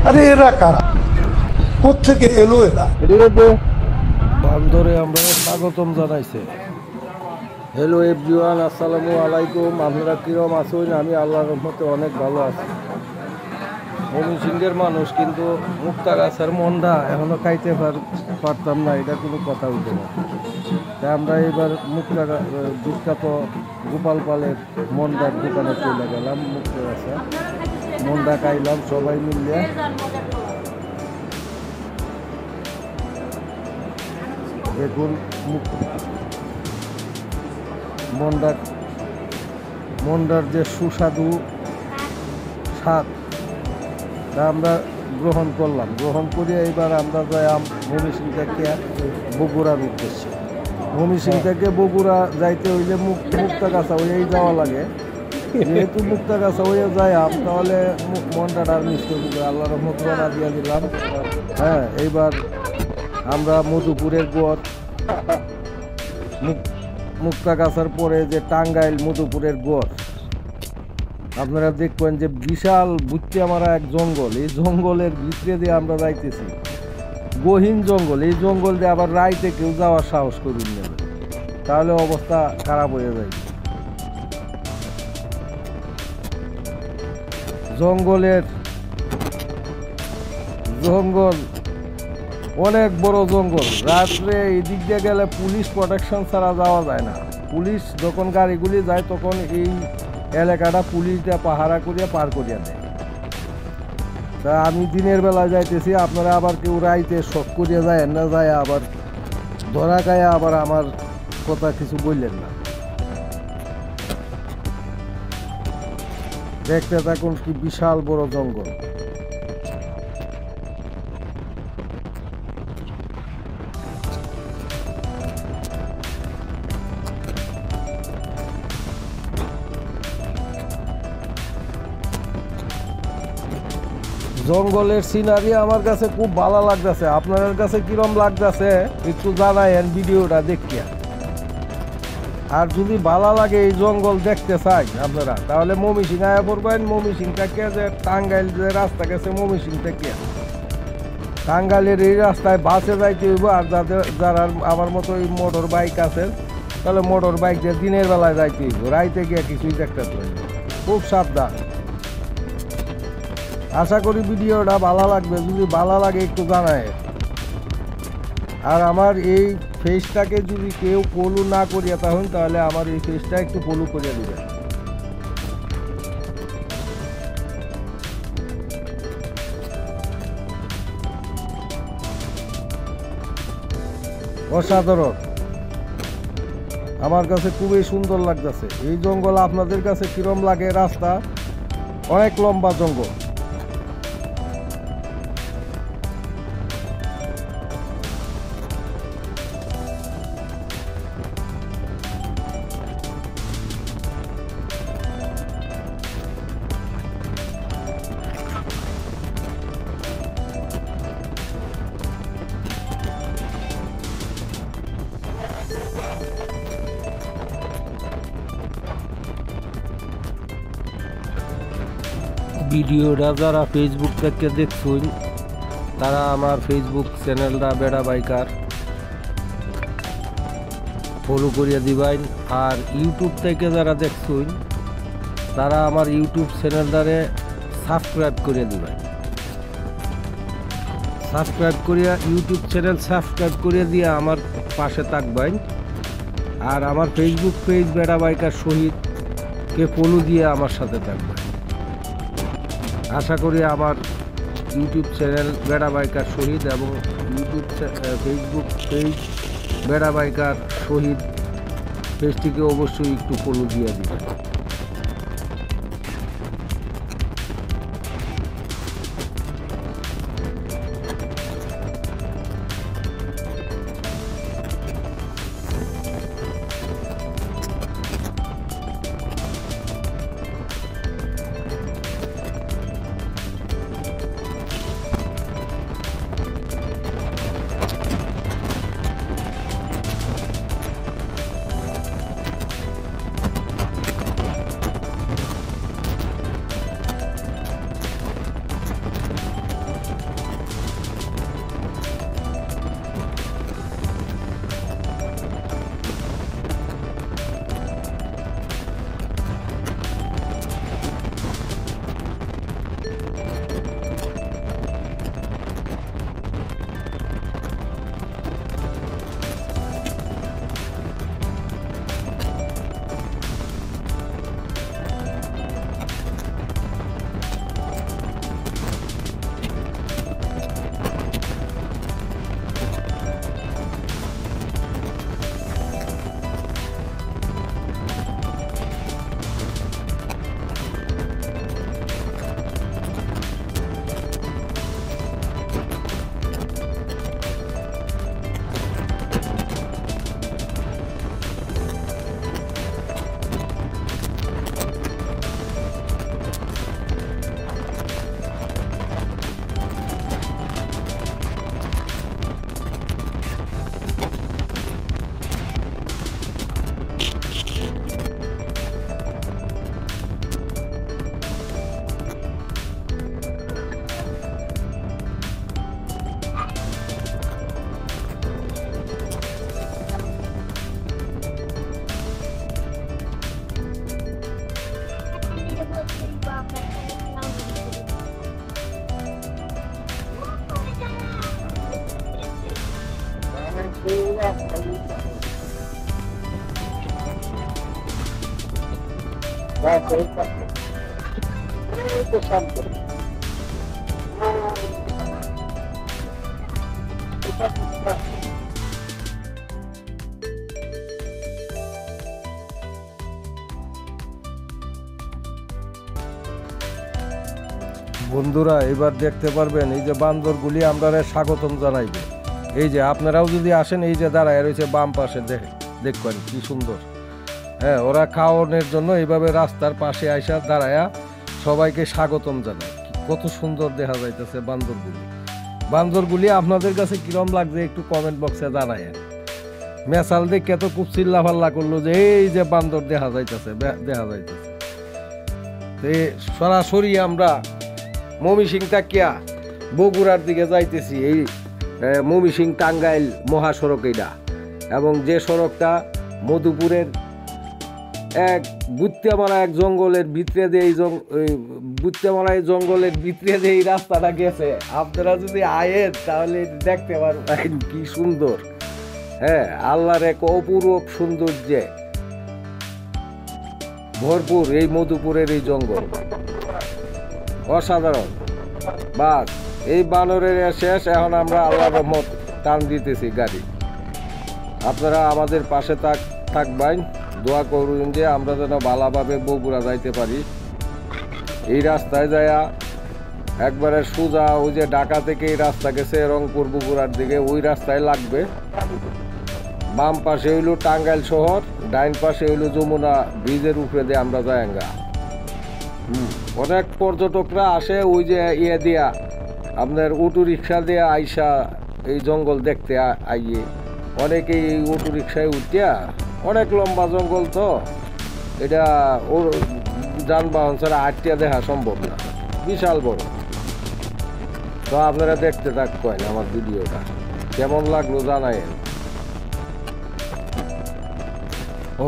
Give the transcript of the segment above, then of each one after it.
আরে এরা কারা, কোত্থেকে এলো এরা? বান্দরে আমরা স্বাগতম জানাইছে। হ্যালো এভরিওয়ান, আসসালামু আলাইকুম। আপনারা কিরম আছেন? আমি আল্লাহর রহমতে অনেক ভালো আছি। ময়মনসিংহের মানুষ, কিন্তু মুক্তাগাছার মন্ডা এখনো খাইতে পারতাম না, এটা কোনো কথা হইতে না। তাই আমরা এবার বিখ্যাত গোপাল পালের মন্ডার দোকানে চলে গেলাম। মুক্তাগাছা মন্ডা খাইলাম সবাই মিলিয়ে। দেখুন মন্ডার যে সুস্বাদু স্বাদ, তা আমরা গ্রহণ করলাম। গ্রহণ করে এবার আমরা যাই ময়মনসিংহ থেকে বগুড়ার উদ্দেশ্যে। ময়মনসিংহ থেকে বগুড়া যাইতে হইলে মুক্তাগাছা হয়েই যাওয়া লাগে। যেহেতু মুক্তাগাছা হয়ে যায় তাহলে মনটা মিস করে আল্লাহর রহমত রানা দিয়ে দিলাম। হ্যাঁ, এইবার আমরা মধুপুরের গড়, মুক্তাগাছার পরে যে টাঙ্গাইল মধুপুরের গড়, আপনারা দেখবেন যে বিশাল বুচ্চা মারা এক জঙ্গল। এই জঙ্গলের ভিতরে দিয়ে আমরা যাইতেছি, গহীন জঙ্গল। এই জঙ্গল দিয়ে আবার রাইতে কেউ যাওয়ার সাহস করুন না, তাহলে অবস্থা খারাপ হয়ে যায়। জঙ্গল অনেক বড় জঙ্গল। রাত্রে এই দিক দিয়ে গেলে পুলিশ প্রোটেকশন ছাড়া যাওয়া যায় না। পুলিশ যখন গাড়িগুলি যায় তখন এই এলাকাটা পুলিশ দিয়ে পাহারা করিয়া পার করিয়া দেয়। তা আমি দিনের বেলা যাইতেছি, আপনারা আবার কেউ রাইতে শখ করিয়া যায় না, যায় আবার ধরা গায়ে আবার আমার কথা কিছু বললেন না। দেখতে থাকুন কি বিশাল বড় জঙ্গল। জঙ্গলের সিনারি আমার কাছে খুব ভালো লাগতেছে। আপনাদের কাছে কিরম লাগতেছে একটু জানাইন ভিডিওটা দেখিয়া। আর যদি ভালো লাগে এই জঙ্গল দেখতে চাই আপনারা, তাহলে ময়মনসিংহ আয়া পড়বেন। ময়মনসিংহ থেকে যে টাঙ্গাইল যে রাস্তা গেছে, ময়মনসিংহ থেকে টাঙ্গাইলের এই রাস্তায় বাসে যাইতে হইব। আর যারা আমার মতো এই মোটর বাইক আছে, তাহলে মোটর বাইক দিয়ে দিনের বেলায় যাইতে হইব, রাইতে গিয়ে কিছুই দেখতে পাইব। খুব সাবধান। আশা করি ভিডিওটা ভালো লাগবে। যদি ভালো লাগে একটু জানায়। আর আমার এই ফেসটাকে যদি কেউ ফলো না করিয়া থাকেন, তাহলে আমার এই ফেসটা একটু ফলো করিয়া দিবেন। অসাধারণ, আমার কাছে খুবই সুন্দর লাগতেছে। এই জঙ্গল আপনাদের কাছে কিরম লাগে? রাস্তা অনেক লম্বা জঙ্গল। ভিডিওটা যারা ফেসবুক থেকে দেখছুন, তারা আমার ফেসবুক চ্যানেলটা বেড়া বাইকার ফলো করিয়া দিবেন। আর ইউটিউব থেকে যারা দেখছুন, তারা আমার ইউটিউব চ্যানেলটারে সাবস্ক্রাইব করিয়া দিবেন। সাবস্ক্রাইব করিয়া ইউটিউব চ্যানেল সাবস্ক্রাইব করিয়া দিয়ে আমার পাশে থাকবেন। আর আমার ফেসবুক পেজ বেড়া বাইকার শহীদকে ফলো দিয়ে আমার সাথে থাকবেন। আশা করি আমার ইউটিউব চ্যানেল বেড়া বাইকার শহীদ এবং ফেসবুক পেজ বেড়া বাইকার শহীদ পেজটিকে অবশ্যই একটু ফলো দিয়ে দিবেন। বন্ধুরা এবার দেখতে পারবেন এই যে বান্দরগুলি আমরা স্বাগতম জানাইবে। এই যে আপনারাও যদি আসেন, এই যে দাঁড়ায় রয়েছে বাম পাশে, দেখবেন কি সুন্দর। হ্যাঁ, ওরা খাওয়ানোর জন্য এইভাবে রাস্তার পাশে আইসা দাঁড়ায়া সবাইকে স্বাগতম জানায়। কত সুন্দর দেখা যাইতেছে বান্দরগুলি আপনাদের কাছে কিরম লাগছে একটু কমেন্ট বক্সে জানায়। মেসাল দেখে তো খুব চিল্লাফাল্লা করলো যে এই যে বান্দর দেখা যাইতেছে। সরাসরি আমরা ময়মনসিং তাকিয়া বগুড়ার দিকে যাইতেছি। এই ময়মনসিং টাঙ্গাইল মহাসড়ক এইটা, এবং যে সড়কটা মধুপুরের এক বুত্তিয়ামারা এক জঙ্গলের ভিতরে দিয়ে এই জঙ্গলের ভিতরে দিয়ে এই রাস্তাটা গেছে। আপনারা যদি আয়েন তাহলে দেখতে পারবেন কি সুন্দর। হ্যাঁ, আল্লাহর এক অপূর্ব সৌন্দর্যে ভরপুর এই মধুপুরের এই জঙ্গল, অসাধারণ। বাস এই বানরের শেষ, এখন আমরা আল্লাহর রহমত টান দিতেছি গাড়ি। আপনারা আমাদের পাশে থাকবেন, দোয়া করুন যে আমরা যেন ভালোভাবে বগুড়া যাইতে পারি। এই রাস্তায় যায়া একবারে সোজা ওই যে ঢাকা থেকে এই রাস্তা গেছে রংপুর বগুড়ার দিকে, ওই রাস্তায় লাগবে। বাম পাশে হইল টাঙ্গাইল শহর, ডাইন পাশে হইল যমুনা ব্রিজের উপরে দিয়ে আমরা যাইঙ্গা। অনেক পর্যটকরা আসে ওই যে ইয়ে দিয়া আপনার অটো রিক্সা দিয়ে আইসা এই জঙ্গল দেখতে আইয়ে। অনেকেই এই অটো রিক্সায় উঠিয়া, অনেক লম্বা জঙ্গল তো এটা ওর যানবাহন ছাড়া আটটিয়া দেখা সম্ভব না, বিশাল বড়। তো আপনারা দেখতে থাকেন আমার ভিডিওটা, কেমন লাগলো জানায়েন।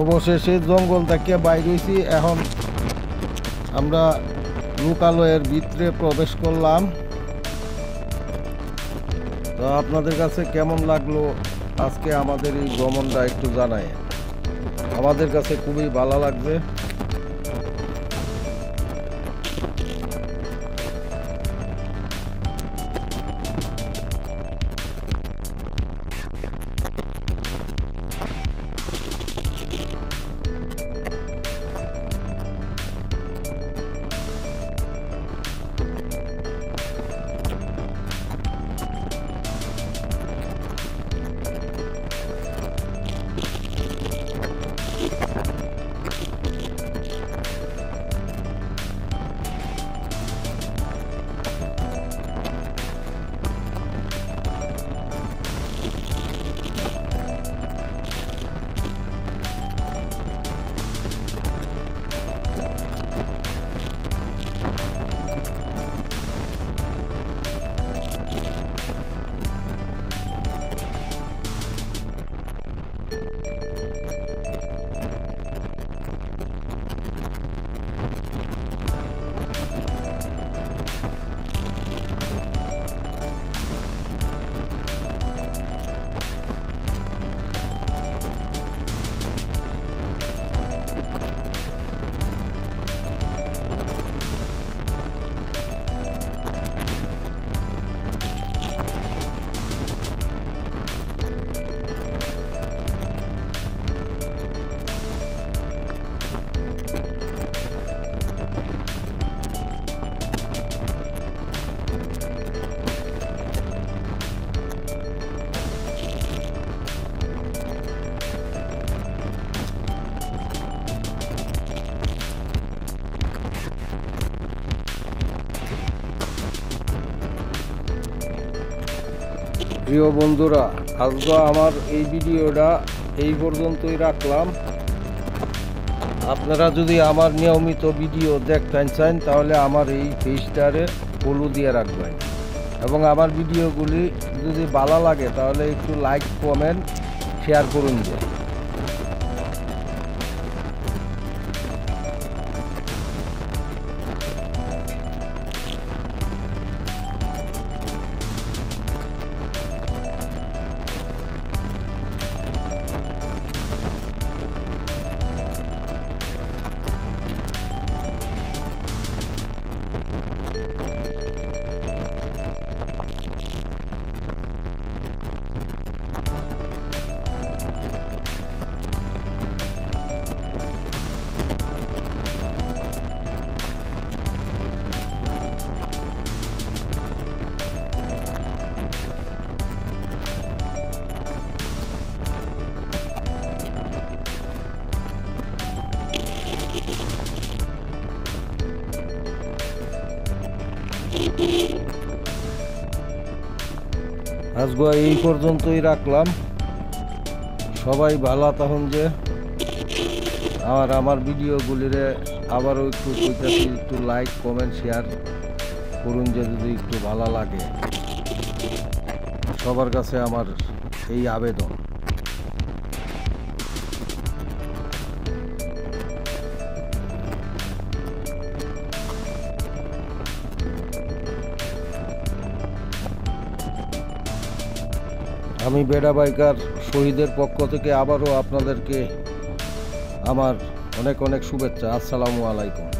অবশেষে জঙ্গল থেকে বাইর হয়েছি, এখন আমরা লোকালয়ের ভিতরে প্রবেশ করলাম। তো আপনাদের কাছে কেমন লাগলো আজকে আমাদের এই ভ্রমণটা একটু জানায়। আমাদের কাছে খুবই ভালো লাগছে। প্রিয় বন্ধুরা, আজকে আমার এই ভিডিওটা এই পর্যন্তই রাখলাম। আপনারা যদি আমার নিয়মিত ভিডিও দেখতে চান তাহলে আমার এই পেজটারে ফলো দিয়ে রাখবেন, এবং আমার ভিডিওগুলি যদি ভালো লাগে তাহলে একটু লাইক কমেন্ট শেয়ার করুন। আজকে এই পর্যন্তই রাখলাম। সবাই ভালো তখন যে আর আমার ভিডিওগুলিরে আবারও একটু কইতাছি, একটু লাইক কমেন্ট শেয়ার করুন যে যদি একটু ভালো লাগে। সবার কাছে আমার এই আবেদন। আমি বেড়া বাইকার শহীদের পক্ষ থেকে আবারও আপনাদেরকে আমার অনেক অনেক শুভেচ্ছা। আসসালামু আলাইকুম।